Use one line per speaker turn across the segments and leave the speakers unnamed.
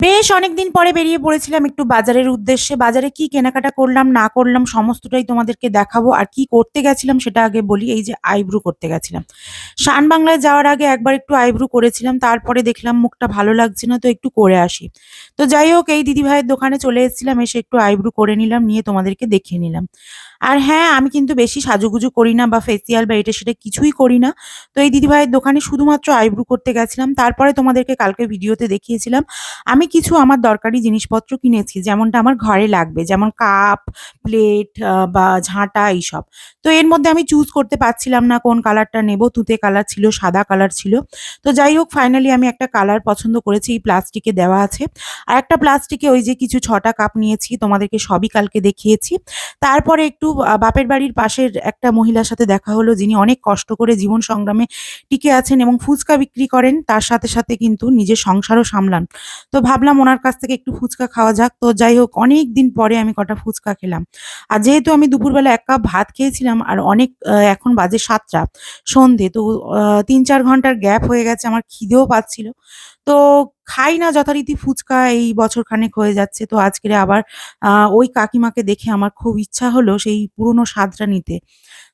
বেশ অনেকদিন পরে বেরিয়ে পড়েছিলাম একটু বাজারের উদ্দেশ্যে। বাজারে কি কেনাকাটা করলাম না করলাম সমস্তটাই তোমাদেরকে দেখাবো। আর কি করতে গেছিলাম সেটা আগে বলি। এই যে আইব্রু করতে গেছিলাম। শান বাংলায় যাওয়ার আগে একবার একটু আইব্রু করেছিলাম। তারপরে দেখলাম মুখটা ভালো লাগছে না, তো একটু করে আসি। তো যাই হোক, এই দিদিভাইয়ের দোকানে চলে এসেছিলাম। এসে একটু আইব্রু করে নিলাম, নিয়ে তোমাদেরকে দেখিয়ে নিলাম। আর হ্যাঁ, আমি কিন্তু বেশি সাজুগুজু করি না বা ফেসিয়াল বা এটা সেটা কিছুই করি না। তো এই দিদিভাইয়ের দোকানে শুধুমাত্র আইব্রু করতে গেছিলাম। তারপরে তোমাদেরকে কালকে ভিডিওতে দেখিয়েছিলাম আমি কিছু আমার দরকারি জিনিসপত্র কিনেছি, যেমনটা আমার ঘরে লাগবে। যেমন কাপ, প্লেট বা ঝাঁটা এইসব। তো এর মধ্যে আমি চুজ করতে পারছিলাম না কোন কালারটা নেব। তুতে কালার ছিল, সাদা কালার ছিল। তো যাই হোক, ফাইনালি আমি একটা কালার পছন্দ করেছি, এই প্লাস্টিকে দেওয়া আছে। আর একটা প্লাস্টিকে ওই যে কিছু ৬ টা কাপ নিয়েছি, তোমাদেরকে সবই কালকে দেখিয়েছি। তারপরে একটু বাপের বাড়ির পাশের একটা মহিলার সাথে দেখা হলো, যিনি অনেক কষ্ট করে জীবন সংগ্রামে টিকে আছেন এবং ফুচকা বিক্রি করেন। তার সাথে, সাথে কিন্তু নিজের সংসারও সামলান। তো ভাবলাম ওনার কাছ থেকে একটু ফুচকা খাওয়া যাক। তো যাই হোক, অনেকদিন পরে আমি কটা ফুচকা খেলাম। আর যেহেতু আমি দুপুরবেলা ১ কাপ ভাত খেয়েছিলাম আর অনেক এখন বাজে ৭টা সন্ধে। তো ৩-৪ ঘন্টার গ্যাপ হয়ে গেছে। আমার খিদেও পাচ্ছিল। তো খাই না যথারীতি ফুচকা এই বছরখানেক হয়ে যাচ্ছে। তো আজকেরে আবার আ ওই কাকিমাকে দেখে আমার খুব ইচ্ছা হলো সেই পুরনো স্বাদটা নিতে।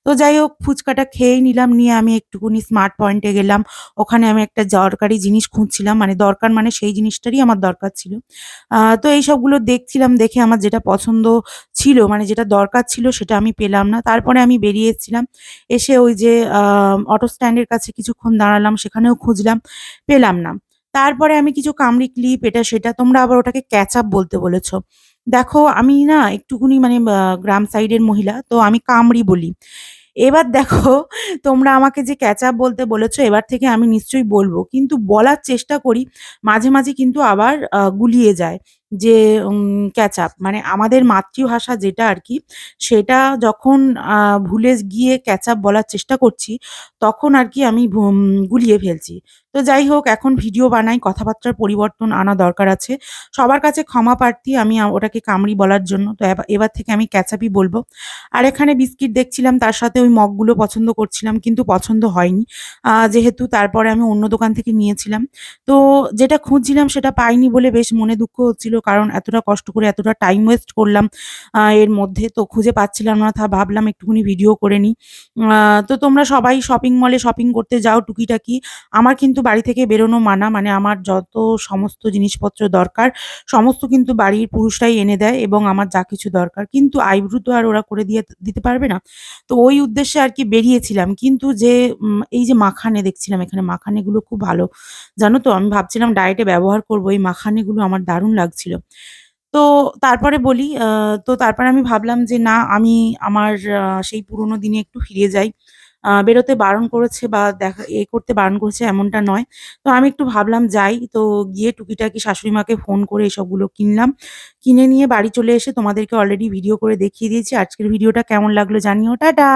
তো যাই হোক, ফুচকাটা খেয়েই নিলাম। নিয়ে আমি একটুখানি স্মার্ট পয়েন্টে গেলাম। ওখানে আমি একটা দরকারি জিনিস খুঁজছিলাম। মানে দরকার মানে সেই জিনিসটারই আমার দরকার ছিল। তো এইসবগুলো দেখছিলাম। দেখে আমার যেটা পছন্দ ছিল, মানে যেটা দরকার ছিল সেটা আমি পেলাম না। তারপরে আমি বেরিয়ে এসেছিলাম। এসে ওই যে অটো স্ট্যান্ডের কাছে কিছুক্ষণ দাঁড়ালাম। সেখানেও খুঁজলাম, পেলাম না। তারপরে আমি কিছু কামড়ি ক্লিপ এটা সেটা, তোমরা আবার ওটাকে ক্যাচ-আপ বলতে বলেছ। দেখো আমি না একটুখানি মানে গ্রাম সাইডের মহিলা, তো আমি কামড়ি বলি। এবার দেখো, তোমরা আমাকে যে ক্যাচ-আপ বলতে বলেছ, এবার থেকে আমি নিশ্চয়ই বলব। কিন্তু বলার চেষ্টা করি, মাঝে, মাঝে কিন্তু আবার গুলিয়ে যায় যে ক্যাচ-আপ মানে আমাদের মাতৃভাষা যেটা আরকি, সেটা যখন ভুলে গিয়ে ক্যাচ-আপ বলার চেষ্টা করছি, তখন আরকি আমি গুলিয়ে ফেলছি। তো যাই হোক, এখন ভিডিও বানাই, কথাবার্তার পরিবর্তন আনা দরকার আছে। সবার কাছে ক্ষমা প্রার্থী আমি ওটাকে কামড়ি বলার জন্য। তো এবার থেকে আমি ক্যাচ-আপই বলব। আর এখানে বিস্কিট দেখছিলাম, তার সাথে ওই মগগুলো পছন্দ করছিলাম, কিন্তু পছন্দ হয়নি। যেহেতু তারপরে আমি অন্য দোকান থেকে নিয়েছিলাম। তো যেটা খুঁজছিলাম সেটা পাইনি বলে বেশ মনে দুঃখ হচ্ছিল। কারণ এতটা কষ্ট করে এতটা টাইম ওয়েস্ট করলাম এর মধ্যে, তো খুঁজে পাচ্ছিলাম না। ভাবলাম একটুখানি ভিডিও করে নিই। তো তোমরা সবাই শপিং মলে শপিং করতে যাও টুকিটাকি। আমার কিন্তু বাড়ি থেকে বেরোনো মানা। মানে আমার যত সমস্ত জিনিসপত্র দরকার সমস্ত কিন্তু বাড়ির পুরুষরাই এনে দেয় এবং আমার যা কিছু দরকার। কিন্তু আইব্রু তো আর ওরা করে দিতে পারবে না। তো ওই উদ্দেশ্যে আরকি বেরিয়েছিলাম। কিন্তু যে এই যে মাখানে দেখছিলাম, এখানে মাখানেগুলো খুব ভালো। জানো তো, আমি ভাবছিলাম ডায়েটে ব্যবহার করব। এই মাখানেগুলো আমার দারুণ লাগছিল। তো তারপরে বলি, তো তারপরে আমি ভাবলাম যে না, আমি আমার সেই পুরোনো দিনে একটু ফিরে যাই। বেরোতে বারণ করেছে বা করতে বারণ করেছে এমনটা নয়। তো আমি একটু ভাবলাম যাই। তো গিয়ে টুকিটাকি শাশুড়ি মাকে ফোন করে এসবগুলো কিনলাম। কিনে নিয়ে বাড়ি চলে এসে তোমাদেরকে অলরেডি ভিডিও করে দেখিয়ে দিয়েছি। আজকের ভিডিওটা কেমন লাগলো জানিও। টাটা।